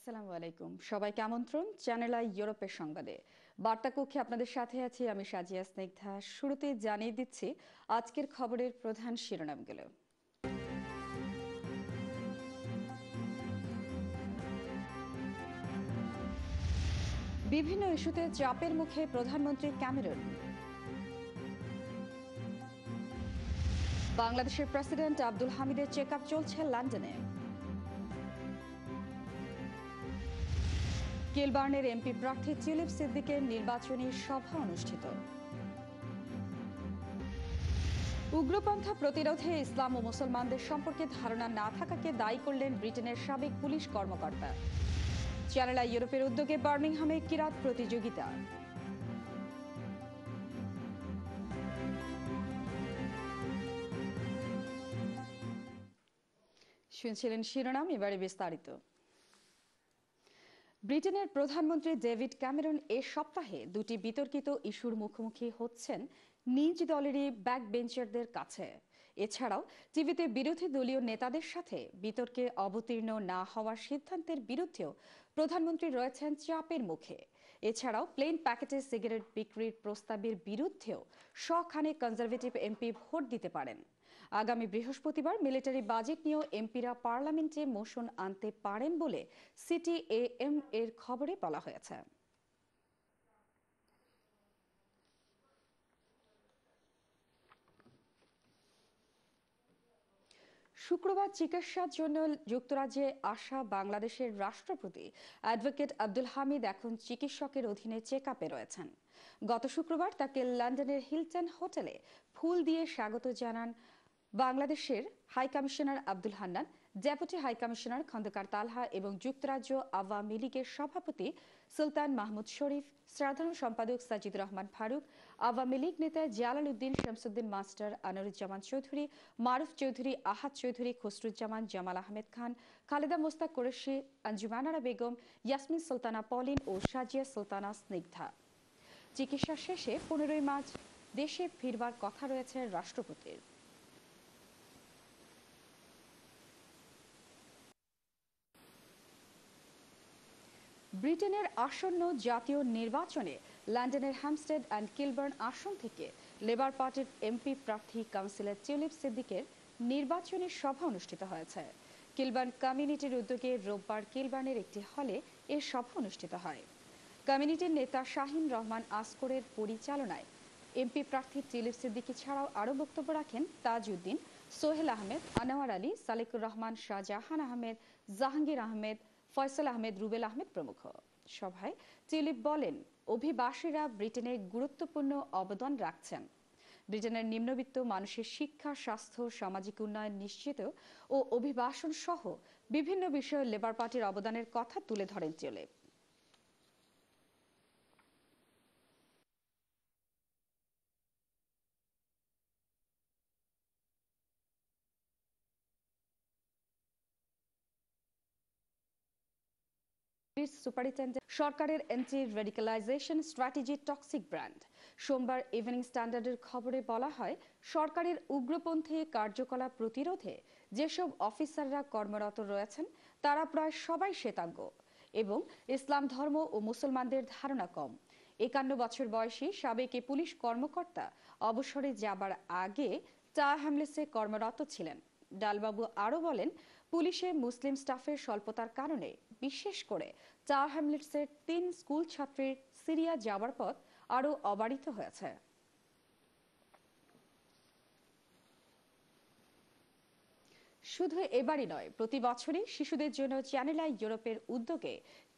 আসসালামু আলাইকুম, সবাইকে আমন্ত্রণ চ্যানেল আই ইউরোপের সংবাদে। বার্তা কক্ষে আপনাদের সাথে আছি আমি সাজিয়া স্নিগ্ধা। শুরুতে জানিয়ে দিচ্ছি আজকের খবরের প্রধান শিরোনামগুলো। বিভিন্ন ইস্যুতে চাপের মুখে প্রধানমন্ত্রী ক্যামেরন। বাংলাদেশের প্রেসিডেন্ট আব্দুল হামিদের চেকআপ চলছে লন্ডনে। কিলবার্নের এমপি প্রার্থী টিউলিপ সিদ্দিকের নির্বাচনী সভা অনুষ্ঠিত। উগ্রপন্থা প্রতিরোধে ইসলাম ও মুসলমানদের সম্পর্কে ধারণা না থাকাকে দায়ী করলেন ব্রিটেনের সাবেক পুলিশ কর্মকর্তা। চ্যানেল আই ইউরোপের উদ্যোগে বার্মিংহামে কিরাত প্রতিযোগিতা। শুনছিলেন শিরোনাম, এবারে বিস্তারিত। ব্রিটেনের প্রধানমন্ত্রী ডেভিড ক্যামেরন এ সপ্তাহে দুটি বিতর্কিত ইস্যুর মুখোমুখি হচ্ছেন নিজ দলেরই ব্যাকবেঞ্চারদের কাছে। এছাড়াও টিভিতে বিরোধী দলীয় নেতাদের সাথে বিতর্কে অবতীর্ণ না হওয়ার সিদ্ধান্তের বিরুদ্ধেও প্রধানমন্ত্রী রয়েছেন চাপের মুখে। এছাড়াও প্লেন প্যাকেটে সিগারেট বিক্রির প্রস্তাবের বিরুদ্ধেও শখানেক কনজারভেটিভ এমপি ভোট দিতে পারেন। আগামী বৃহস্পতিবার মিলিটারি বাজেট নিয়েও এমপিরা পার্লামেন্টে মোশন আনতে পারেন বলে সিটিএএম এর খবরে বলা হয়েছে। শুক্রবার চিকিৎসার জন্য যুক্তরাজ্যে আসা বাংলাদেশের রাষ্ট্রপতি অ্যাডভোকেট আব্দুল হামিদ এখন চিকিৎসকের অধীনে চেকআপে রয়েছেন। গত শুক্রবার তাকে লন্ডনের হিলটন হোটেলে ফুল দিয়ে স্বাগত জানান বাংলাদেশের high commissioner Abdul Hannan, deputy high commissioner Khandaker Talha এবং যুক্তরাজ্য আওয়ামী লীগের সভাপতি সুলতান মাহমুদ শরীফ, সাধারণ সম্পাদক সাজিদ রহমান ফারুক, আওয়ামী লীগ নেতা জালাল উদ্দিন শামসুদ্দিন মাস্টার, আনোয়ারুজ্জামান চৌধুরী, মারুফ চৌধুরী, আহাদ চৌধুরী, খসরুজ্জামান, জামাল আহমেদ খান, খালেদা মোস্তাক কুরেশি, আঞ্জুমানারা বেগম, ইয়াসমিন সুলতানা পলিন ও সাজিয়া সুলতানা স্নিগ্ধা। চিকিৎসা শেষে 15 মার্চ দেশে ফিরবার কথা রয়েছে রাষ্ট্রপতির। ব্রিটেনের আসন্ন জাতীয় নির্বাচনে লন্ডনের হ্যামস্টেড অ্যান্ড কিলবার্ন আসন থেকে লেবার পার্টির এমপি প্রার্থী কাউন্সিলর টিউলিপ সিদ্দিকের নির্বাচনী সভা অনুষ্ঠিত হয়েছে। কিলবার্ন কমিউনিটির উদ্যোগে রোববার কিলবার্নের একটি হলে এ সভা অনুষ্ঠিত হয়। কমিউনিটির নেতা শাহিন রহমান আসকরের পরিচালনায় এমপি প্রার্থী টিউলিপ সিদ্দিকী ছাড়াও আরও বক্তব্য রাখেন তাজউদ্দিন, সোহেল আহমেদ, আনোয়ার আলী, সালেকুর রহমান, শাহজাহান আহমেদ, জাহাঙ্গীর আহমেদ, ফয়সাল আহমেদ, রুবেল আহমেদ প্রমুখ। সভায় টিউলিপ বলেন, অভিবাসীরা ব্রিটেনে গুরুত্বপূর্ণ অবদান রাখছেন। ব্রিটেনের নিম্নবিত্ত মানুষের শিক্ষা, স্বাস্থ্য, সামাজিক উন্নয়ন নিশ্চিত ও অভিবাসন সহ বিভিন্ন বিষয়ে লেবার পার্টির অবদানের কথা তুলে ধরেন টিউলিপ। সুপারিনটেন্ডেন্ট সরকারের অ্যান্টি রেডিক্যালাইজেশন স্ট্র্যাটেজি টক্সিক ব্র্যান্ড। সোমবার ইভিনিং স্ট্যান্ডার্ডের খবরে বলা হয়, সরকারের উগ্রপন্থী কার্যকলাপ প্রতিরোধে যেসব অফিসাররা কর্মরত রয়েছেন তারা প্রায় সবাই শ্বেতাঙ্গ এবং ইসলাম ধর্ম ও মুসলমানদের ধারণা কম। 51 বছর বয়সী সাবেক পুলিশ কর্মকর্তা অবসরে যাবার আগে টাওয়ার হ্যামলেটসে কর্মরত ছিলেন। ডালবাবু আরও বলেন, পুলিশে মুসলিম স্টাফের স্বল্পতার কারণে বিশেষ করে টাওয়ার হ্যামলেটসের 3 স্কুল ছাত্রীর সিরিয়া যাওয়ার পথ আরও অবারিত হয়েছে। শুধু এবারই নয়, প্রতি বছরই শিশুদের জন্য চ্যানেল আই ইউরোপের উদ্যোগে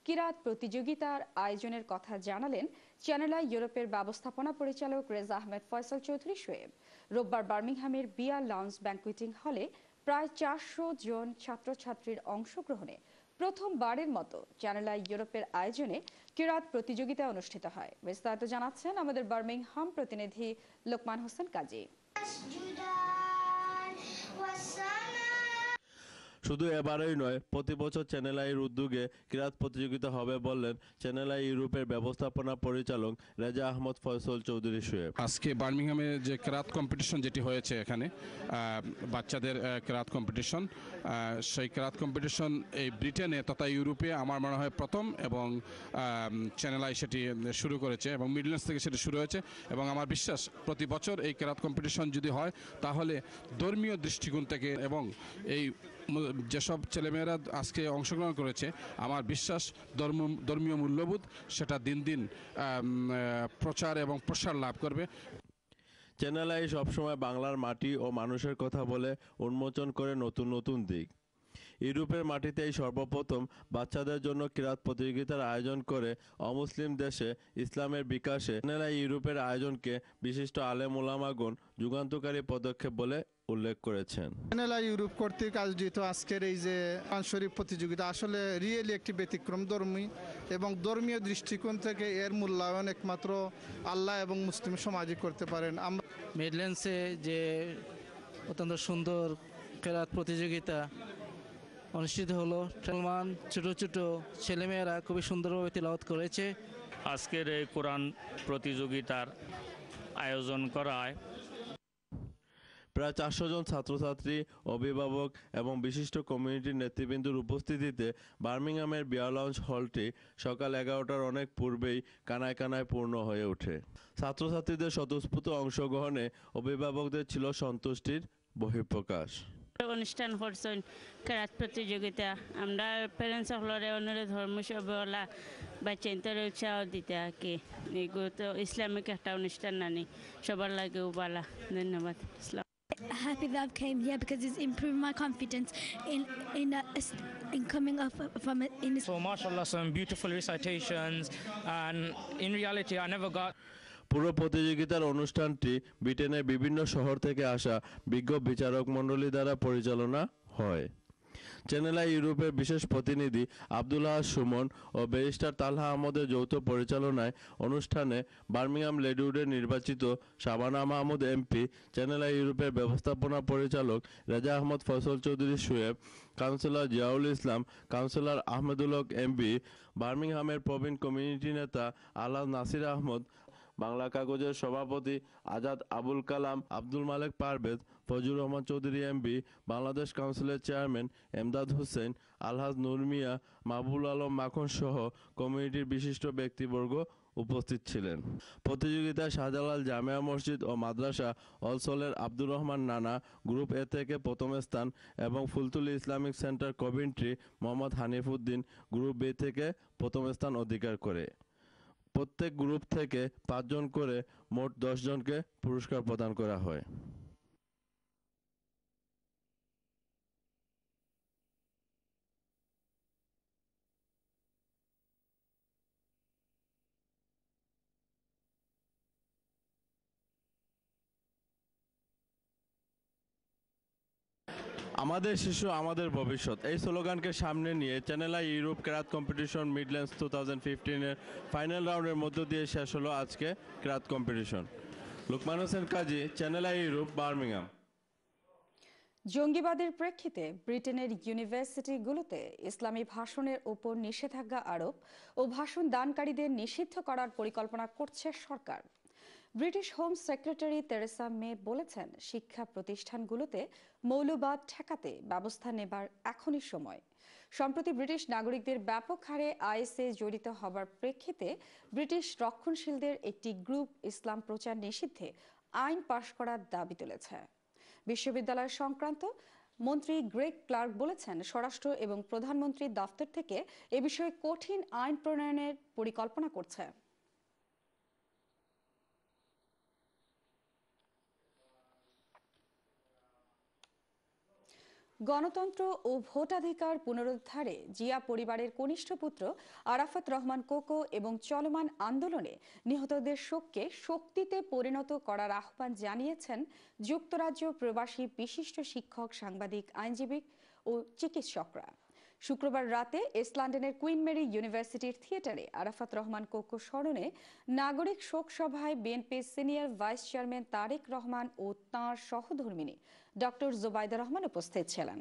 কিরাত প্রতিযোগিতার আয়োজনের কথা জানালেন চ্যানেল আই ইউরোপের ব্যবস্থাপনা পরিচালক রেজা আহমেদ ফয়সাল চৌধুরী শোয়েব। রোববার বার্মিংহামের বিয়ার লাউঞ্জ ব্যাংকুয়েটিং হলে প্রায় 400 জন ছাত্রছাত্রীর অংশগ্রহণে প্রথমবারের মতো চ্যানেল আই ইউরোপের আয়োজনে কিরাত প্রতিযোগিতা অনুষ্ঠিত হয়। বিস্তারিত জানাচ্ছেন আমাদের বার্মিংহাম প্রতিনিধি লোকমান হোসেন কাজী। শুধু এবারই নয়, প্রতি বছর চ্যানেল আইয়ের উদ্যোগে কিরাত প্রতিযোগিতা হবে বললেন চ্যানেল আই ইউরোপের ব্যবস্থাপনা পরিচালক রেজা আহমদ ফয়সল চৌধুরী শোয়েব। আজকে বার্মিংহামে যে কেরাত কম্পিটিশন যেটি হয়েছে এখানে বাচ্চাদের কেরাত কম্পিটিশন, সেই কেরাত কম্পিটিশন এই ব্রিটেনে তথা ইউরোপে আমার মনে হয় প্রথম, এবং চ্যানেল আই সেটি শুরু করেছে এবং মিডল্যান্ডস থেকে সেটি শুরু হয়েছে। এবং আমার বিশ্বাস প্রতি বছর এই কেরাত কম্পিটিশন যদি হয় তাহলে ধর্মীয় দৃষ্টিকোণ থেকে এবং এই যেসব ছেলেমেয়েরা আজকে অংশগ্রহণ করেছে আমার বিশ্বাস ধর্মীয় মূল্যবোধ সেটা দিন দিন প্রচার এবং প্রসার লাভ করবে। চ্যানেল আই সবসময় বাংলার মাটি ও মানুষের কথা বলে, উন্মোচন করে নতুন নতুন দিক। ইউরোপের মাটিতে এই সর্বপ্রথম বাচ্চাদের জন্য কিরাত প্রতিযোগিতার আয়োজন করে অমুসলিম দেশে ইসলামের বিকাশে চ্যানেল আই ইউরোপের আয়োজনকে বিশিষ্ট আলেম ওলামাগণ যুগান্তকারী পদক্ষেপ বলে উল্লেখ করেছেন। চ্যানেল আই ইউরোপ কর্তৃক আয়োজিত আজকের এই যে কোরআন শরীফ প্রতিযোগিতা আসলে রিয়েলি একটি ব্যতিক্রম ধর্মী, এবং ধর্মীয় দৃষ্টিকোণ থেকে এর মূল্যায়ন একমাত্র আল্লাহ এবং মুসলিম সমাজই করতে পারেন। আমরা মিডল্যান্ডসে যে অত্যন্ত সুন্দর কেরাত প্রতিযোগিতা অনুষ্ঠিত হলো, মুসলমান ছোট ছোট ছেলেমেয়েরা খুবই সুন্দরভাবে তিলাওয়াত করেছে। আজকের এই কোরআন প্রতিযোগিতার আয়োজন করায় প্রায় 400 জন ছাত্রছাত্রী, অভিভাবক এবং বিশিষ্ট কমিউনিটির নেতৃবৃন্দের উপস্থিতিতে বার্মিংহামের বিয়ার লাউঞ্জ হলটি সকাল 11টার অনেক পূর্বেই কানায় কানায় পূর্ণ হয়ে ওঠে। ছাত্রছাত্রীদের স্বতঃস্ফূর্ত অংশগ্রহণে অভিভাবকদের ছিল সন্তুষ্টির বহিঃপ্রকাশ। অনুষ্ঠান করছেন কেরাত প্রতিযোগিতা, আমরা প্যারেন্টস সকলরে অনুরোধ ধর্ম সবলা বাচ্চাদের উৎসাহ দিতে থাকি। এগুলো তো ইসলামিক একটা অনুষ্ঠান নানি, সবার লাগেও বালা। ধন্যবাদ। ইসলাম Happy that I came here because it's improved my confidence in coming up from it. So mashallah, some beautiful recitations, and in reality I never got পুরো প্রতিযোগিতার অনুষ্ঠানটি ব্রিটেনের বিভিন্ন শহর থেকে আসা বিজ্ঞ বিচারক মণ্ডলী দ্বারা পরিচালনা হয়। চ্যানেল আই ইউরোপের বিশেষ প্রতিনিধি আব্দুল্লাহ সুমন ও ব্যারিস্টার তালহা আহমদের যৌথ পরিচালনায় অনুষ্ঠানে বার্মিংহাম লেডিউডের নির্বাচিত Shabana Mahmud MP, channel I ইউরোপের ব্যবস্থাপনা পরিচালক রেজা আহমদ ফয়সল চৌধুরী শোয়েব, কাউন্সিলর জিয়াউল ইসলাম, কাউন্সিলর আহমেদুল হক এমপি, বার্মিংহামের প্রবীণ কমিউনিটি নেতা আলহাজ নাসির আহমদ, বাংলা কাগজের সভাপতি আজাদ আবুল কালাম, আব্দুল মালেক পারভেজ, ফজলুর রহমান চৌধুরী এমপি, বাংলাদেশ কাউন্সিলের চেয়ারম্যান এমদাদ হোসেন, আলহাজ নূর মিয়া, মাহবুল আলম মাখন সহ কমিউনিটির বিশিষ্ট ব্যক্তিবর্গ উপস্থিত ছিলেন। প্রতিযোগিতায় শাহজালাল জামিয়া মসজিদ ও মাদ্রাসা অলসলের আব্দুর রহমান নানা গ্রুপ এ থেকে প্রথম স্থান এবং Fultuli Islamic centre Coventry Mohammad Hanif Uddin group B থেকে প্রথম স্থান অধিকার করে। প্রত্যেক গ্রুপ থেকে 5 জন করে মোট 10 জনকে পুরস্কার প্রদান করা হয়। আমাদের শিশু আমাদের ভবিষ্যৎ, এই স্লোগানকে সামনে নিয়ে চ্যানেল আই ইউরোপ কেরাত কম্পিটিশন মিডল্যান্ডস 2015-এর ফাইনাল রাউন্ডের মধ্য দিয়ে শেষ হলো আজকে কেরাত competition. Luqman Hossain Kazi, channel I Europe, Birmingham. জঙ্গিবাদের প্রেক্ষিতে ব্রিটেনের ইউনিভার্সিটিগুলোতে ইসলামী ভাষণের ওপর নিষেধাজ্ঞা আরোপ ও ভাষণ দানকারীদের নিষিদ্ধ করার পরিকল্পনা করছে সরকার। ব্রিটিশ হোম সেক্রেটারি তেরেসা মে বলেছেন, শিক্ষা প্রতিষ্ঠানগুলোতে মৌলবাদ ঠেকাতে ব্যবস্থা নেবার এখনই সময়। সম্প্রতি ব্রিটিশ নাগরিকদের ব্যাপক হারে আইএসে জড়িত হবার প্রেক্ষিতে ব্রিটিশ রক্ষণশীলদের একটি গ্রুপ ইসলাম প্রচার নিষিদ্ধে আইন পাশ করার দাবি তুলেছে। বিশ্ববিদ্যালয় সংক্রান্ত মন্ত্রী গ্রেগ ক্লার্ক বলেছেন, স্বরাষ্ট্র এবং প্রধানমন্ত্রীর দফতর থেকে এ বিষয়ে কঠিন আইন প্রণয়নের পরিকল্পনা করছে। গণতন্ত্র ও ভোটাধিকার পুনরুদ্ধারে জিয়া পরিবারের কনিষ্ঠ পুত্র আরাফাত রহমান কোকো এবং চলমান আন্দোলনে নিহতদের শোককে শক্তিতে পরিণত করার আহ্বান জানিয়েছেন যুক্তরাজ্য প্রবাসী বিশিষ্ট শিক্ষক, সাংবাদিক, আইনজীবী ও চিকিৎসকরা। শুক্রবার রাতে ইস্ট লন্ডনের কুইন মেরি ইউনিভার্সিটির থিয়েটারে আরাফাত রহমান কোকো স্মরণে নাগরিক শোক সভায় বিএনপির senior vice chairman Tarique Rahman ও তাঁর সহধর্মিনী ডক্টর জোবাইদা রহমান উপস্থিত ছিলেন।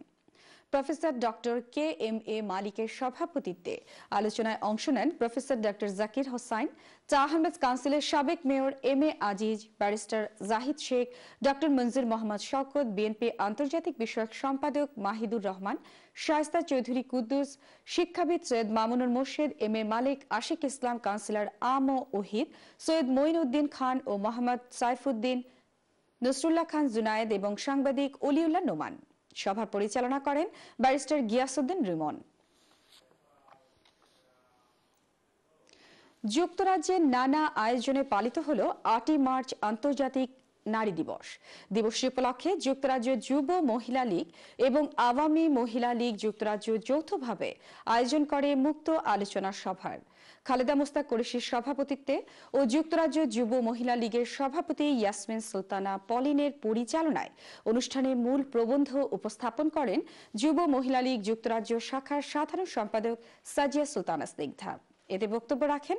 প্রফেসর ডক্টর KMA মালিকের সভাপতিত্বে আলোচনায় অংশ নেন প্রফেসর ডক্টর জাকির হোসাইন, চা আহমেদ কাউন্সিলের সাবেক mayor MA Aziz, barrister Zahid Sheikh, doctor Manzur Mohammad Shawkat, BNP আন্তর্জাতিক বিষয়ক সম্পাদক মাহিদুর রহমান, শায়েস্তা চৌধুরী কুদ্দুস, শিক্ষাবিদ সৈয়দ মামুনুর মোর্শেদ, MA মালিক, আশিক ইসলাম, কাউন্সিলর আম ও ওহিদ, সৈয়দ মঈনউদ্দিন খান ও মোহাম্মদ সাইফুদ্দিন, নসরুল্লাহ খান জুনায়েদ এবং সাংবাদিক অলিউল্লাহ নোমান। সভা পরিচালনা করেন ব্যারিস্টার গিয়াসউদ্দিন রিমন। যুক্তরাজ্যের নানা আয়োজনে পালিত হল 8ই মার্চ আন্তর্জাতিক নারী দিবস। দিবসটি উপলক্ষে যুক্তরাজ্য যুব মহিলা লীগ এবং আওয়ামী মহিলা লীগ যুক্তরাজ্য যৌথভাবে আয়োজন করে মুক্ত আলোচনা সভার। খালেদা মুস্তাক কুরেশির সভাপতিত্বে ও যুক্তরাজ্য যুব মহিলা লীগের সভাপতি ইয়াসমিন সুলতানা পলিনের পরিচালনায় অনুষ্ঠানে মূল প্রবন্ধ উপস্থাপন করেন যুব মহিলা লীগ যুক্তরাজ্য শাখার সাধারণ সম্পাদক সাজিয়া সুলতানা স্নিগ্ধা। এতে বক্তব্য রাখেন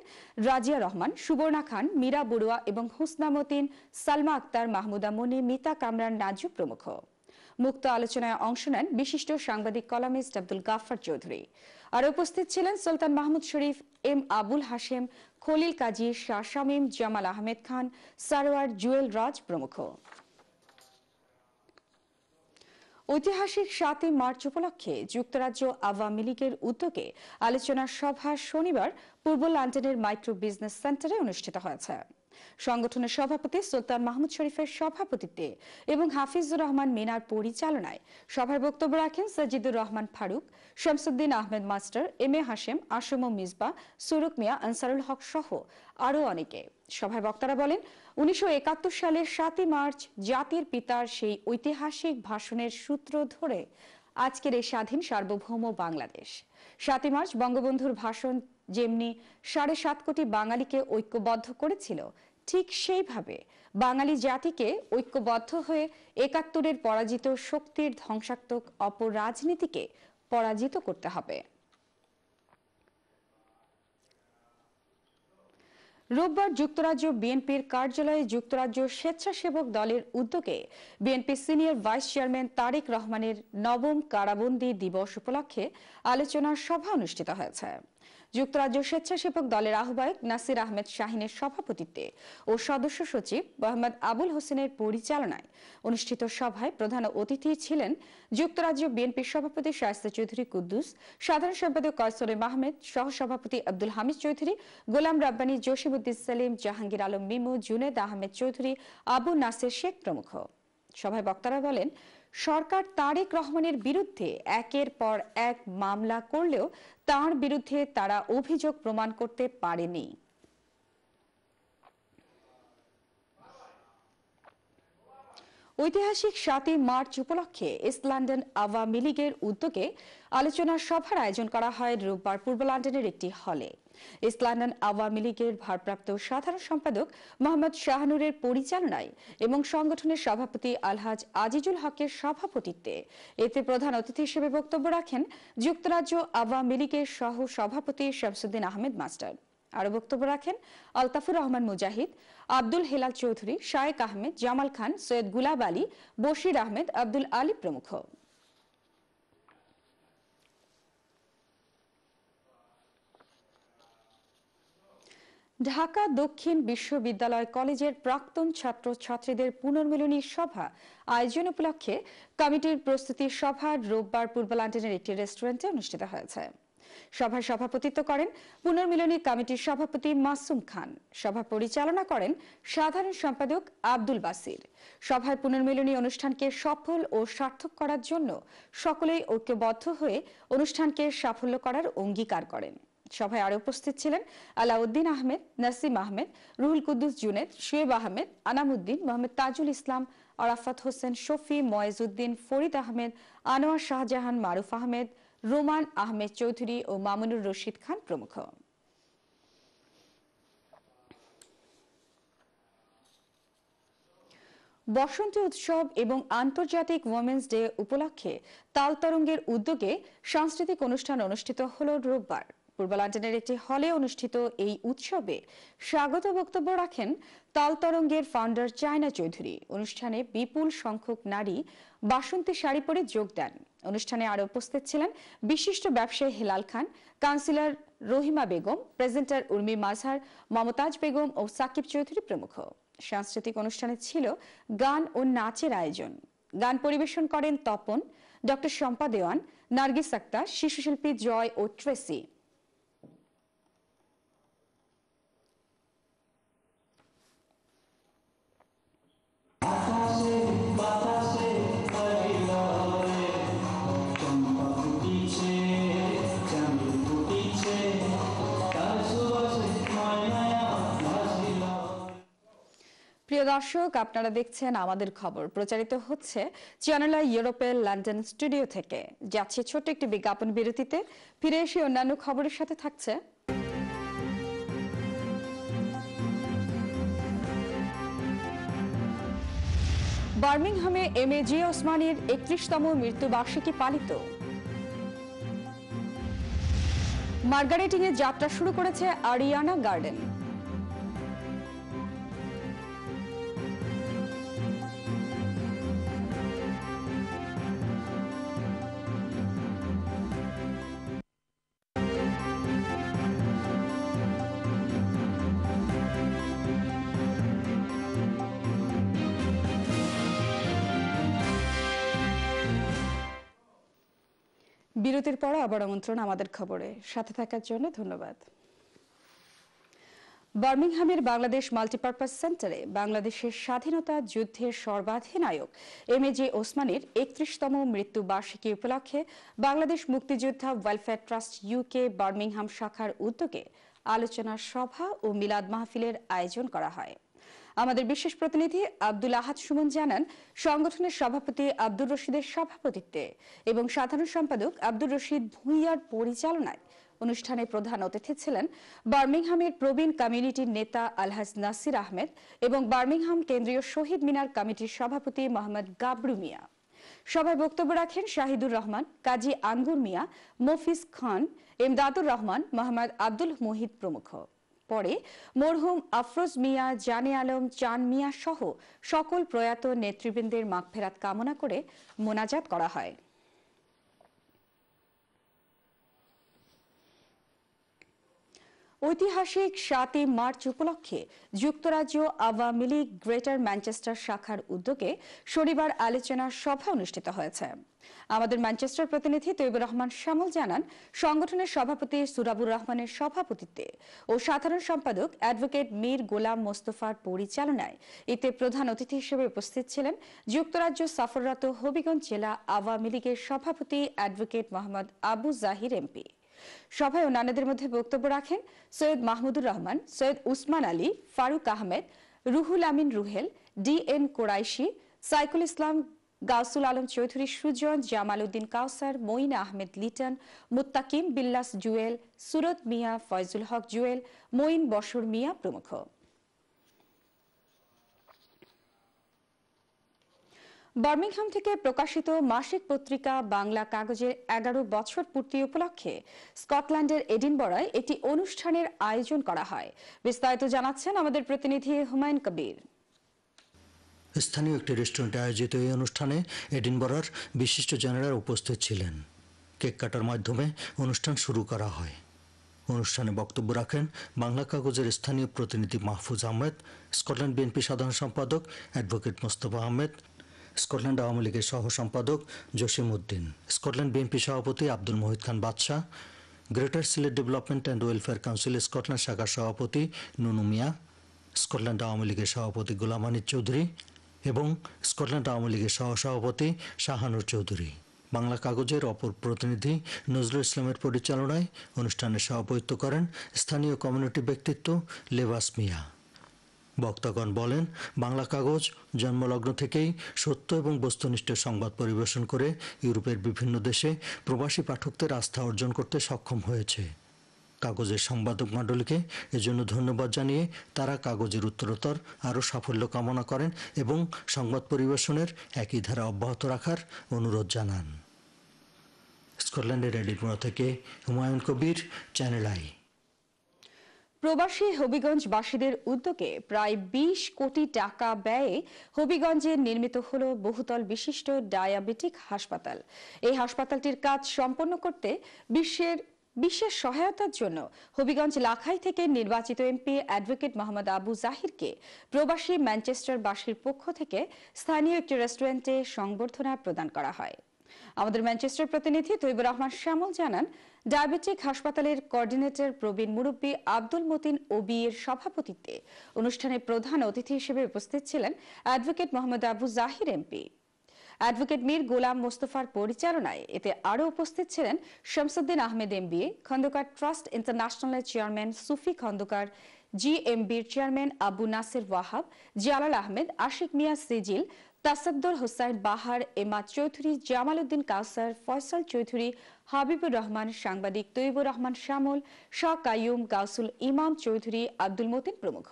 রাজিয়া রহমান, সুবর্ণা খান, মীরা বড়ুয়া এবং হুসনা মতিন, সালমা আক্তার, মাহমুদা মনি, মিতা কামরান, নাজু প্রমুখ। মুক্ত আলোচনায় অংশ নেন বিশিষ্ট সাংবাদিক কলামিস্ট আব্দুল গাফফার চৌধুরী। আর উপস্থিত ছিলেন সুলতান মাহমুদ শরীফ, M আবুল হাশেম, খলিল কাজী, শাহ শামীম, জামাল আহমেদ খান, সারোয়ার, জুয়েল রাজ প্রমুখ। ঐতিহাসিক 7ই মার্চ উপলক্ষে যুক্তরাজ্য আওয়ামী লীগের উদ্যোগে আলোচনা সভা শনিবার পূর্ব লন্ডনের মাইক্রো বিজনেস সেন্টারে অনুষ্ঠিত হয়েছে। সংগঠনের সভাপতি সুলতান মাহমুদ শরীফের সভাপতিত্বে এবং হাফিজুর রহমান মিনার পরিচালনায় সভায় বক্তব্য রাখেন সাজিদুর রহমান ফারুক, শামসুদ্দিন আহমেদ মাস্টার, MA হাশেম, আসম মিসবা, সুরুক মিয়া, আনসারুল হক সহ আরও অনেকে। সভায় বক্তারা বলেন, 1971 সালের 7ই মার্চ জাতির পিতার সেই ঐতিহাসিক ভাষণের সূত্র ধরে আজকের এই স্বাধীন সার্বভৌম বাংলাদেশ। 7ই মার্চ বঙ্গবন্ধুর ভাষণ যেমনি 7.5 কোটি বাঙালিকে ঐক্যবদ্ধ করেছিল, ঠিক সেইভাবে বাঙালি জাতিকে ঐক্যবদ্ধ হয়ে 71-এর পরাজিত শক্তির ধ্বংসাত্মক অপরাজনীতিকে পরাজিত করতে হবে। রোববার যুক্তরাজ্য বিএনপির কার্যালয়ে যুক্তরাজ্য স্বেচ্ছাসেবক দলের উদ্যোগে BNP senior vice chairman Tarique রহমানের 9ম কারাবন্দী দিবস উপলক্ষে আলোচনা সভা অনুষ্ঠিত হয়েছে। যুক্তরাজ্য স্বেচ্ছাসেবক দলের আহ্বায়ক নাসির আহমেদ শাহিনের সভাপতিত্বে ও সদস্য সচিব মোহাম্মদ আবুল হোসেনের পরিচালনায় অনুষ্ঠিত সভায় প্রধান অতিথি ছিলেন যুক্তরাজ্য বিএনপির সভাপতি শায়েস্তা চৌধুরী কুদ্দুস, সাধারণ সম্পাদক কয়সর আহমেদ, সহসভাপতি আব্দুল হামিদ চৌধুরী, গোলাম রাব্বানী, জসিমউদ্দিন সেলিম, জাহাঙ্গীর আলম মিমু, জুনেদ আহমেদ চৌধুরী, আবু নাসির শেখ প্রমুখ। সভায় বক্তারা বলেন, সরকার তারেক রহমানের বিরুদ্ধে একের পর এক মামলা করলেও তার বিরুদ্ধে তারা অভিযোগ প্রমাণ করতে পারেনি। ঐতিহাসিক 7ই মার্চ উপলক্ষে ইস্ট লন্ডন আওয়ামী লীগের উদ্যোগে আলোচনা সভার আয়োজন করা হয় রোববার পূর্ব লন্ডনের একটি হলে। ইস্ট লন্ডন আওয়ামী লীগের ভারপ্রাপ্ত সাধারণ সম্পাদক মোহাম্মদ শাহনুরের পরিচালনায় এবং সংগঠনের সভাপতি আলহাজ আজিজুল হকের সভাপতিত্বে এতে প্রধান অতিথি হিসেবে বক্তব্য রাখেন যুক্তরাজ্য আওয়ামী লীগের সহ সভাপতি শামসুদ্দিন আহমেদ মাস্টার। আরো বক্তব্য রাখেন আলতাফুর রহমান মুজাহিদ, আব্দুল হেলাল চৌধুরী, শায়েক আহমেদ, জামাল খান, সৈয়দ গুলাব আলী, বশির আহমেদ, আব্দুল আলী প্রমুখ। ঢাকা দক্ষিণ বিশ্ববিদ্যালয় কলেজের প্রাক্তন ছাত্র ছাত্রীদের পুনর্মিলনী সভা আয়োজন উপলক্ষে কমিটির প্রস্তুতি সভা রোববার পূর্ব লন্ডনের একটি রেস্টুরেন্টে অনুষ্ঠিত হয়েছে। সভায় সভাপতিত্ব করেন পুনর্মিলনী কমিটির সভাপতি মাসুম খান। সভা পরিচালনা করেন সাধারণ সম্পাদক আব্দুল বাসির। সভায় পুনর্মিলনী অনুষ্ঠানকে সফল ও সার্থক করার জন্য সকলেই ঐক্যবদ্ধ হয়ে অনুষ্ঠানকে সাফল্য করার অঙ্গীকার করেন। সভায় আরো উপস্থিত ছিলেন আলাউদ্দিন আহমেদ, নাসিম আহমেদ, রুহুল কুদ্দুস জুনেদ, শুয়েব আহমেদ, আনামুদ্দিন, মোহাম্মদ তাজুল ইসলাম, আরাফাত হোসেন শফি, ময়েজউদ্দিন, ফরিদ আহমেদ, আনোয়ার শাহজাহান, মারুফ আহমেদ, রোমান আহমেদ চৌধুরী ও মামুনুর রশিদ খান প্রমুখ। বসন্ত উৎসব এবং আন্তর্জাতিক ওমেন্স ডে উপলক্ষে তালতরঙ্গের উদ্যোগে সাংস্কৃতিক অনুষ্ঠান অনুষ্ঠিত হল রোববার। পূর্ব লন্ডনের একটি হলে অনুষ্ঠিত এই উৎসবে স্বাগত বক্তব্য রাখেন তালতরঙ্গের ফাউন্ডার চায়না চৌধুরী। অনুষ্ঠানে বিপুল সংখ্যক নারী বাসন্তী শাড়ি পরে যোগ দেন। অনুষ্ঠানে আরও উপস্থিত ছিলেন বিশিষ্ট ব্যবসায়ী হেলাল খান, কাউন্সিলর রহিমা বেগম, প্রেজেন্টার উর্মি মাজহার, মমতাজ বেগম ও সাকিব চৌধুরী প্রমুখ। সাংস্কৃতিক অনুষ্ঠানে ছিল গান ও নাচের আয়োজন। গান পরিবেশন করেন তপন, ডক্টর শম্পা দেওয়ান, নার্গিস আক্তার, শিশুশিল্পী জয় ও ট্রেসি। প্রিয় দর্শক, আপনারা দেখছেন আমাদের খবর, প্রচারিত হচ্ছে চ্যানেল আই ইউরোপের লন্ডন স্টুডিও থেকে। যাচ্ছে ছোট্ট একটি বিজ্ঞাপন বিরতিতে, ফিরে এসে অন্যান্য খবরের সাথে থাকছে বার্মিংহামে এমএজি ওসমানীর 31তম মৃত্যুবার্ষিকী পালিত। মার্গারেটিংয়ে যাত্রা শুরু করেছে আরিয়ানা গার্ডেন। বিরতির পর আবার আমন্ত্রণ আমাদের খবরে সাথে থাকার জন্য ধন্যবাদ। বার্মিংহামের বাংলাদেশ মাল্টিপারপাস সেন্টারে বাংলাদেশের স্বাধীনতা যুদ্ধের সর্বাধিনায়ক এমএজি ওসমানীর 31তম মৃত্যু বার্ষিকী উপলক্ষে বাংলাদেশ মুক্তিযোদ্ধা ওয়েলফেয়ার ট্রাস্ট ইউকে বার্মিংহাম শাখার উদ্যোগে আলোচনা সভা ও মিলাদ মাহফিলের আয়োজন করা হয়। আমাদের বিশেষ প্রতিনিধি আব্দুল আহাদ সুমন জানান, সংগঠনের সভাপতি আব্দুর রশিদের সভাপতিত্বে এবং সাধারণ সম্পাদক আব্দুর রশিদ ভুঁইয়ার পরিচালনায় অনুষ্ঠানে প্রধান অতিথি ছিলেন বার্মিংহামের প্রবীণ কমিউনিটির নেতা আলহাজ নাসির আহমেদ এবং বার্মিংহাম কেন্দ্রীয় শহীদ মিনার কমিটির সভাপতি মোহাম্মদ গাবরু মিয়া। সভায় বক্তব্য রাখেন শাহিদুর রহমান, কাজী আঙ্গুর মিয়া, মফিজ খান, এমদাদুর রহমান, মোহাম্মদ আব্দুল মুহিত প্রমুখ। পরে মরহুম আফরোজ মিয়া, জানে আলম, চান মিয়া সহ সকল প্রয়াত নেতৃবৃন্দের মাগফিরাত কামনা করে মোনাজাত করা হয়। ঐতিহাসিক 7ই মার্চ উপলক্ষে যুক্তরাজ্য আওয়ামী লীগ গ্রেটার ম্যানচেস্টার শাখার উদ্যোগে শনিবার আলোচনা সভা অনুষ্ঠিত হয়েছে। আমাদের ম্যানচেস্টার প্রতিনিধি তৈবুর রহমান শ্যামল জানান, সংগঠনের সভাপতি সুরাবুর রহমানের সভাপতিত্বে ও সাধারণ সম্পাদক অ্যাডভোকেট মীর গোলাম মোস্তফার পরিচালনায় এতে প্রধান অতিথি হিসেবে উপস্থিত ছিলেন যুক্তরাজ্য সফররত হবিগঞ্জ জেলা আওয়ামী লীগের সভাপতি অ্যাডভোকেট মোহাম্মদ আবু জাহির এমপি। সভায় অন্যান্যদের মধ্যে বক্তব্য রাখেন সৈয়দ মাহমুদুর রহমান, সৈয়দ উসমান আলী, ফারুক আহমেদ, রুহুল আমিন রুহেল, DN কোরাইশি, সাইকুল ইসলাম, গাউসুল আলম চৌধুরী সুজন, জামাল উদ্দিন কাউসার, মঈন আহমেদ লিটন, মুত্তাকিম বিল্লাস জুয়েল, সুরত মিয়া, ফয়জুল হক জুয়েল, মঈন বশর মিয়া প্রমুখ। বার্মিংহাম থেকে প্রকাশিত মাসিক পত্রিকা বাংলা কাগজের 11 বছর পূর্তি উপলক্ষে স্কটল্যান্ডের এডিনবরায় একটি অনুষ্ঠানের আয়োজন করা হয়। বিস্তারিত জানাচ্ছেন আমাদের প্রতিনিধি হুমায়ুন কবির। স্থানীয় একটি রেস্টুরেন্টে আয়োজিত এই অনুষ্ঠানে এডিনবরার বিশিষ্ট জনেরা উপস্থিত ছিলেন। কেক কাটার মাধ্যমে অনুষ্ঠান শুরু করা হয়। অনুষ্ঠানে বক্তব্য রাখেন বাংলা কাগজের স্থানীয় প্রতিনিধি মাহফুজ আহমেদ, স্কটল্যান্ড বিএনপি সাধারণ সম্পাদক অ্যাডভোকেট মোস্তফা আহমেদ, স্কটল্যান্ড আওয়ামী লীগের সহ সম্পাদক জসিম উদ্দিন, স্কটল্যান্ড বিএনপি সভাপতি আব্দুল মুহিত খান বাদশাহ, greater Sylhet development and welfare council Scotland শাখার সভাপতি নুনু মিয়া, স্কটল্যান্ড আওয়ামী লীগের সভাপতি গোলাম হানিফ চৌধুরী এবং স্কটল্যান্ড আওয়ামী লীগের সহসভাপতি শাহানুর চৌধুরী। বাংলা কাগজের অপর প্রতিনিধি নজরুল ইসলামের পরিচালনায় অনুষ্ঠানে সভাপতিত্ব করেন স্থানীয় কমিউনিটি ব্যক্তিত্ব লেবাস মিয়া। বক্তাগণ বলেন, বাংলা কাগজ জন্মলগ্ন থেকেই সত্য এবং বস্তুনিষ্ঠ সংবাদ পরিবেশন করে ইউরোপের বিভিন্ন দেশে প্রবাসী পাঠকদের আস্থা অর্জন করতে সক্ষম হয়েছে। কাগজের সম্পাদক মণ্ডলীকে এজন্য ধন্যবাদ জানিয়ে তারা কাগজের উত্তরোত্তর আরও সাফল্য কামনা করেন এবং সংবাদ পরিবেশনের একই ধারা অব্যাহত রাখার অনুরোধ জানান। স্কটল্যান্ডের এডিনবরা থেকে হুমায়ুন কবির, চ্যানেল আই। প্রবাসী হবিগঞ্জবাসীদের উদ্যোগে প্রায় ২০ কোটি টাকা ব্যয়ে হবিগঞ্জে নির্মিত হল বহুতল বিশিষ্ট ডায়াবেটিক হাসপাতাল। এই হাসপাতালটির কাজ সম্পন্ন করতে বিশেষ সহায়তার জন্য হবিগঞ্জ লাখাই থেকে নির্বাচিত এমপি অ্যাডভোকেট মোহাম্মদ আবু জাহিরকে প্রবাসী ম্যানচেস্টারবাসীর পক্ষ থেকে স্থানীয় একটি রেস্টুরেন্টে সংবর্ধনা প্রদান করা হয়। আমাদের ম্যানচেস্টার প্রতিনিধি তৈবুর রহমান শ্যামল জানান, ডায়াবেটিক হাসপাতালের কোঅর্ডিনেটর প্রবীণ মুরব্বী আব্দুল মতিন ওবি এর সভাপতিত্বে অনুষ্ঠানে প্রধান অতিথি হিসেবে উপস্থিত ছিলেন advocate Mohammad Abu Zahir MP. Advocate Mir Golam মোস্তফার পরিচালনায় এতে আরও উপস্থিত ছিলেন শামসুদ্দিন আহমেদ এমবিএ, খন্দকার ট্রাস্ট ইন্টারন্যাশনালের চেয়ারম্যান সুফি খন্দকার, জিএমবির চেয়ারম্যান আবু নাসির ওয়াহাব, জালাল আহমেদ, আশিক মিয়া সিজিল, তাসাদ্দুর হোসাইন বাহার, এমা চৌধুরী, জামাল উদ্দিন কাউসার, ফয়সাল চৌধুরী, হাবিবুর রহমান, সাংবাদিক তৈবুর রহমান শ্যামল, শাহ কাইয়ুম, গাউসুল ইমাম চৌধুরী, আব্দুল মতিন প্রমুখ।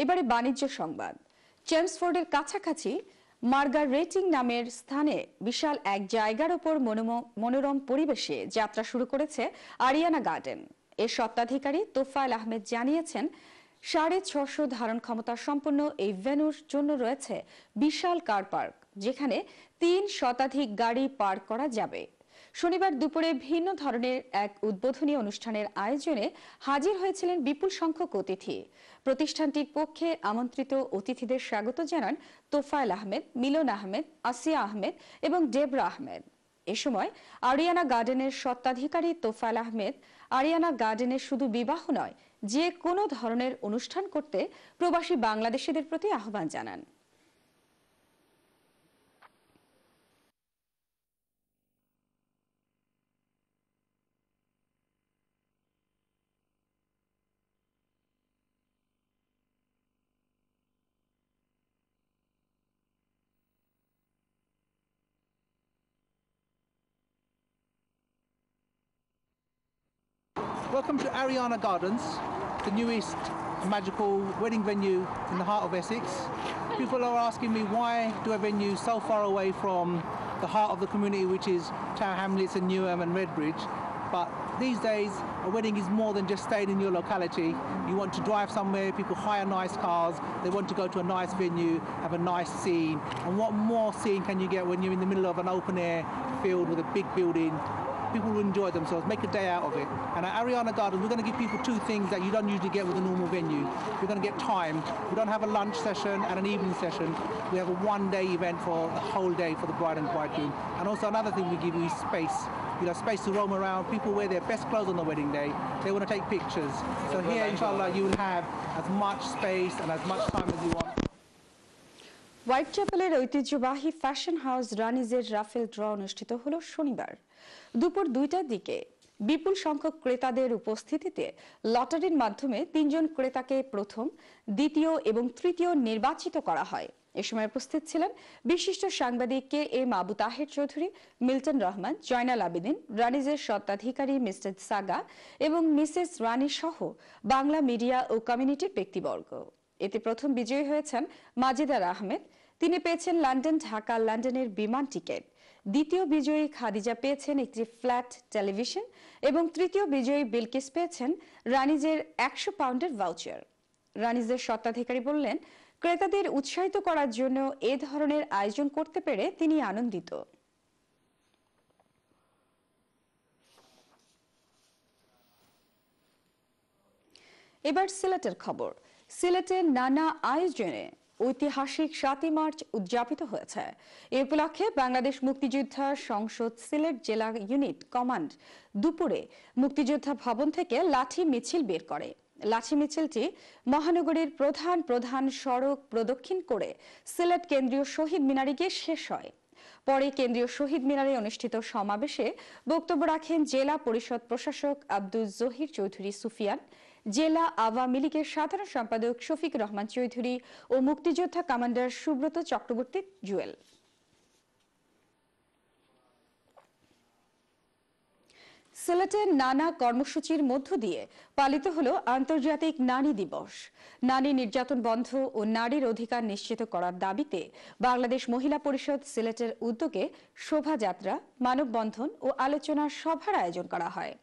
এবারে বাণিজ্য সংবাদ। চেমসফোর্ডের কাছাকাছি মার্গারেটিং নামের স্থানে বিশাল এক জায়গার উপর মনোরম পরিবেশে যাত্রা শুরু করেছে আরিয়ানা গার্ডেন। এর স্বত্বাধিকারী তোফায়েল আহমেদ জানিয়েছেন, 650 ধারণ ক্ষমতা সম্পন্ন এই ভেন্যুর জন্য রয়েছে বিশাল কার পার্ক, যেখানে 3 শতাধিক গাড়ি পার্ক করা যাবে। শনিবার দুপুরে ভিন্ন ধরনের এক উদ্বোধনী অনুষ্ঠানের আয়োজনে হাজির হয়েছিলেন বিপুল সংখ্যক অতিথি। প্রতিষ্ঠানটির পক্ষে আমন্ত্রিত অতিথিদের স্বাগত জানান তোফায়েল আহমেদ, মিলন আহমেদ, আসিয়া আহমেদ এবং ডেবরা আহমেদ। এ সময় আরিয়ানা গার্ডেনের স্বত্বাধিকারী তোফায়েল আহমেদ আরিয়ানা গার্ডেনের শুধু বিবাহ নয়, যে কোনো ধরনের অনুষ্ঠান করতে প্রবাসী বাংলাদেশিদের প্রতি আহ্বান জানান। Welcome to Ariana Gardens, the newest magical wedding venue in the heart of Essex. People are asking me, why do a venue so far away from the heart of the community, which is Tower Hamlets and Newham and Redbridge? But these days, a wedding is more than just staying in your locality. You want to drive somewhere, people hire nice cars, they want to go to a nice venue, have a nice scene. And what more scene can you get when you're in the middle of an open air field with a big building? People will enjoy themselves, make a day out of it. And at Ariana Gardens, we're going to give people two things that you don't usually get with a normal venue. You're going to get time. We don't have a lunch session and an evening session. We have a one-day event for the whole day for the bride and bridegroom. And also another thing we give you is space. You know, space to roam around. People wear their best clothes on the wedding day. They want to take pictures. So here, inshallah, you will have as much space and as much time as you want. White চ্যাপেলের ঐতিহ্যবাহী fashion house রানিজের Rafael draw অনুষ্ঠিত হলো শনিবার দুপুর 2টার দিকে। বিপুল সংখ্যক ক্রেতাদের উপস্থিতিতে লটারির মাধ্যমে 3 জন ক্রেতাকে প্রথম, দ্বিতীয় এবং তৃতীয় নির্বাচিত করা হয়। এ সময় উপস্থিত ছিলেন বিশিষ্ট সাংবাদিক K M Abu Taher Chowdhury, Milton Rahman, Joynal Abedin, রানিজের স্বত্বাধিকারী মিস্টার সাগা এবং মিসেস রানী সহ বাংলা মিডিয়া ও কমিউনিটির ব্যক্তিবর্গ। এতে প্রথম বিজয়ী হয়েছেন মাজিদার আহমেদ, তিনি পেয়েছেন লন্ডন ঢাকা লন্ডনের বিমান টিকিট। দ্বিতীয় বিজয়ী খাদিজা পেয়েছেন একটি ফ্ল্যাট টেলিভিশন এবং তৃতীয় বিজয়ী বিলকিস পেয়েছেন রানিজের 100 পাউন্ডের ভাউচার। রানিজের স্বত্বাধিকারী বললেন, ক্রেতাদের উৎসাহিত করার জন্য এ ধরনের আয়োজন করতে পেরে তিনি আনন্দিত। এবার সিলেটের খবর। সিলেটে নানা আয়োজনে ঐতিহাসিক 7 মার্চ উদযাপিত হয়েছে। এ উপলক্ষে বাংলাদেশ মুক্তিযোদ্ধা সংসদ সিলেট জেলা ইউনিট কমান্ড দুপুরে মুক্তিযোদ্ধা ভবন থেকে লাঠি মিছিল বের করে। লাঠি মিছিলটি মহানগরীর প্রধান সড়ক প্রদক্ষিণ করে সিলেট কেন্দ্রীয় শহীদ মিনারে গিয়ে শেষ হয়। পরে কেন্দ্রীয় শহীদ মিনারে অনুষ্ঠিত সমাবেশে বক্তব্য রাখেন জেলা পরিষদ প্রশাসক আব্দুল জহির চৌধুরী সুফিয়ান, জেলা আওয়ামী লীগের সাধারণ সম্পাদক শফিক রহমান চৌধুরী ও মুক্তিযোদ্ধা কমান্ডার সুব্রত চক্রবর্তী জুয়েল। সিলেটের নানা কর্মসূচির মধ্য দিয়ে পালিত হলো আন্তর্জাতিক নারী দিবস। নারী নির্যাতন বন্ধ ও নারীর অধিকার নিশ্চিত করার দাবিতে বাংলাদেশ মহিলা পরিষদ সিলেটের উদ্যোগে শোভাযাত্রা, মানববন্ধন ও আলোচনা সভার আয়োজন করা হয়।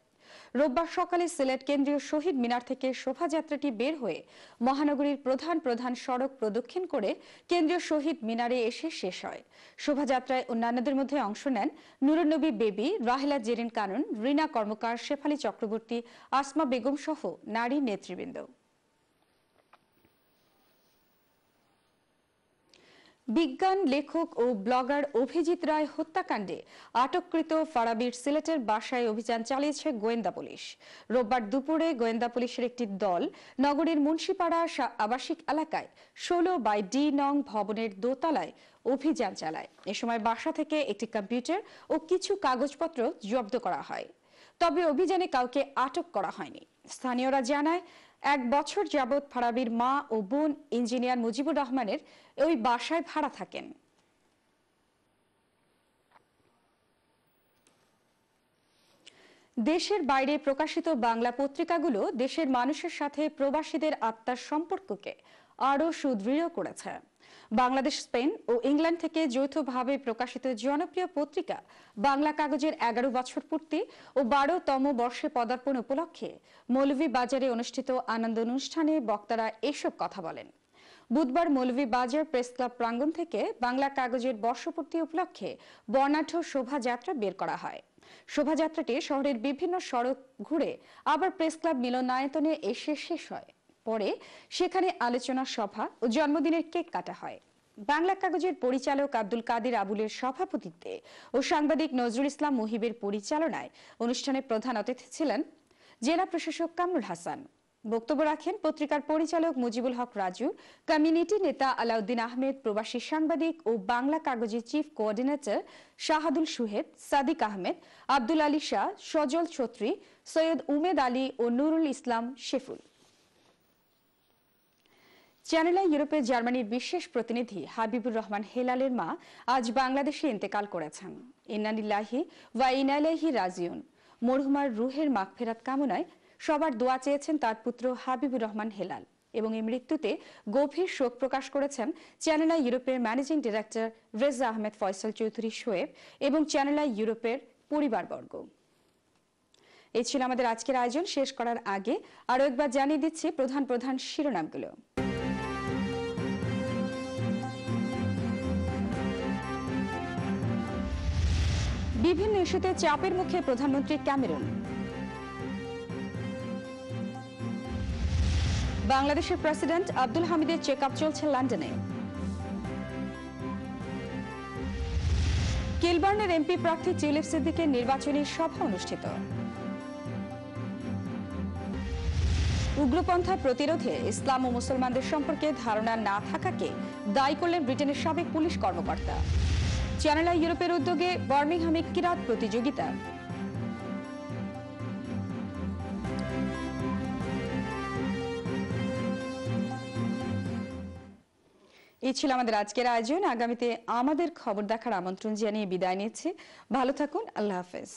রোববার সকালে সিলেট কেন্দ্রীয় শহীদ মিনার থেকে শোভাযাত্রাটি বের হয়ে মহানগরীর প্রধান সড়ক প্রদক্ষিণ করে কেন্দ্রীয় শহীদ মিনারে এসে শেষ হয়। শোভাযাত্রায় অন্যান্যদের মধ্যে অংশ নেন নুরুন্নবী বেবি, রাহেলা জেরিন কানন, রিনা কর্মকার, শেফালী চক্রবর্তী, আসমা বেগম সহ নারী নেতৃবৃন্দ। বিজ্ঞান লেখক ও ব্লগার অভিজিৎ রায় হত্যাকাণ্ডে আটককৃত ফারাবীর সিলেটের বাসায় অভিযান চালিয়েছে গোয়েন্দা পুলিশ। রোববার দুপুরে গোয়েন্দা পুলিশের একটি দল নগরীর মুন্সিপাড়া আবাসিক এলাকায় 16/D নং ভবনের দোতলায় অভিযান চালায়। এ সময় বাসা থেকে একটি কম্পিউটার ও কিছু কাগজপত্র জব্দ করা হয়। তবে অভিযানে কাউকে আটক করা হয়নি। স্থানীয়রা জানায়, 1 বছর যাবৎ ফারাবীর মা ও বোন ইঞ্জিনিয়ার মুজিবুর রহমানের ওই বাসায় ভাড়া থাকেন। দেশের বাইরে প্রকাশিত বাংলা পত্রিকাগুলো দেশের মানুষের সাথে প্রবাসীদের আত্মার সম্পর্ককে আরও সুদৃঢ় করেছে। বাংলাদেশ, স্পেন ও ইংল্যান্ড থেকে যৌথভাবে প্রকাশিত জনপ্রিয় পত্রিকা বাংলা কাগজের 11 বছর পূর্তি ও 12তম বর্ষে পদার্পণ উপলক্ষে মৌলভীবাজারে অনুষ্ঠিত আনন্দ অনুষ্ঠানে বক্তারা এসব কথা বলেন। বুধবার মৌলভীবাজার প্রেস ক্লাব প্রাঙ্গণ থেকে বাংলা কাগজের বর্ষপূর্তি উপলক্ষে বর্ণাঢ্য শোভাযাত্রা বের করা হয়। শোভাযাত্রাটি শহরের বিভিন্ন সড়ক ঘুরে আবার প্রেস ক্লাব মিলনায়তনে এসে শেষ হয়। পরে সেখানে আলোচনা সভা ও জন্মদিনের কেক কাটা হয়। বাংলা কাগজের পরিচালক আব্দুল কাদের আবুলের সভাপতিত্বে ও সাংবাদিক নজরুল ইসলাম মুহিবের পরিচালনায় অনুষ্ঠানে প্রধান অতিথি ছিলেন জেলা প্রশাসক কামরুল হাসান। বক্তব্য রাখেন পত্রিকার পরিচালক মুজিবুল হক রাজু, কমিউনিটি নেতা আলাউদ্দিন আহমেদ, প্রবাসী সাংবাদিক ও বাংলা কাগজের চিফ কোঅর্ডিনেটর শাহাদুল সুহেব, সাদিক আহমেদ, আব্দুল আলী শাহ, সজল ছত্রী, সৈয়দ উমেদ আলী ও নুরুল ইসলাম শেফুল। চ্যানেল ইউরোপের জার্মানির বিশেষ প্রতিনিধি হাবিবুর রহমান হেলালের মা আজ বাংলাদেশে ইন্তেকাল করেছেন। ইন্না লিল্লাহি ওয়া ইন্না ইলাইহি রাজিউন। মরহুমার রুহের মাগফিরাত কামনায় সবার দোয়া চেয়েছেন তার পুত্র হাবিবুর রহমান হেলাল এবং এই মৃত্যুতে গভীর শোক প্রকাশ করেছেন চ্যানেল ইউরোপের ম্যানেজিং ডিরেক্টর রেজা আহমেদ ফয়সাল চৌধুরী শোয়েব এবং চ্যানেল ইউরোপের পরিবারবর্গ। এই ছিল আমাদের আজকের আয়োজন। শেষ করার আগে আরো একবার জানিয়ে দিচ্ছি প্রধান শিরোনামগুলো। বিভিন্ন ইস্যুতে চাপের মুখে প্রধানমন্ত্রী ক্যামেরুন। বাংলাদেশের প্রেসিডেন্ট আব্দুল হামিদের চেকআপ চলছে লন্ডনে। কিলবার্নের এমপি প্রার্থী টিউলিপ সিদ্দিকের নির্বাচনী সভা অনুষ্ঠিত। উগ্রপন্থা প্রতিরোধে ইসলাম ও মুসলমানদের সম্পর্কে ধারণা না থাকাকে দায়ী করলেন ব্রিটেনের সাবেক পুলিশ কর্মকর্তা। চ্যানেল ইউরোপের উদ্যোগে বার্মিংহামে কিরাত প্রতিযোগিতা। এই ছিল আমাদের আজকের আয়োজন। আগামীতে আমাদের খবর দেখার আমন্ত্রণ জানিয়ে বিদায় নিচ্ছি। ভালো থাকুন। আল্লাহ হাফেজ।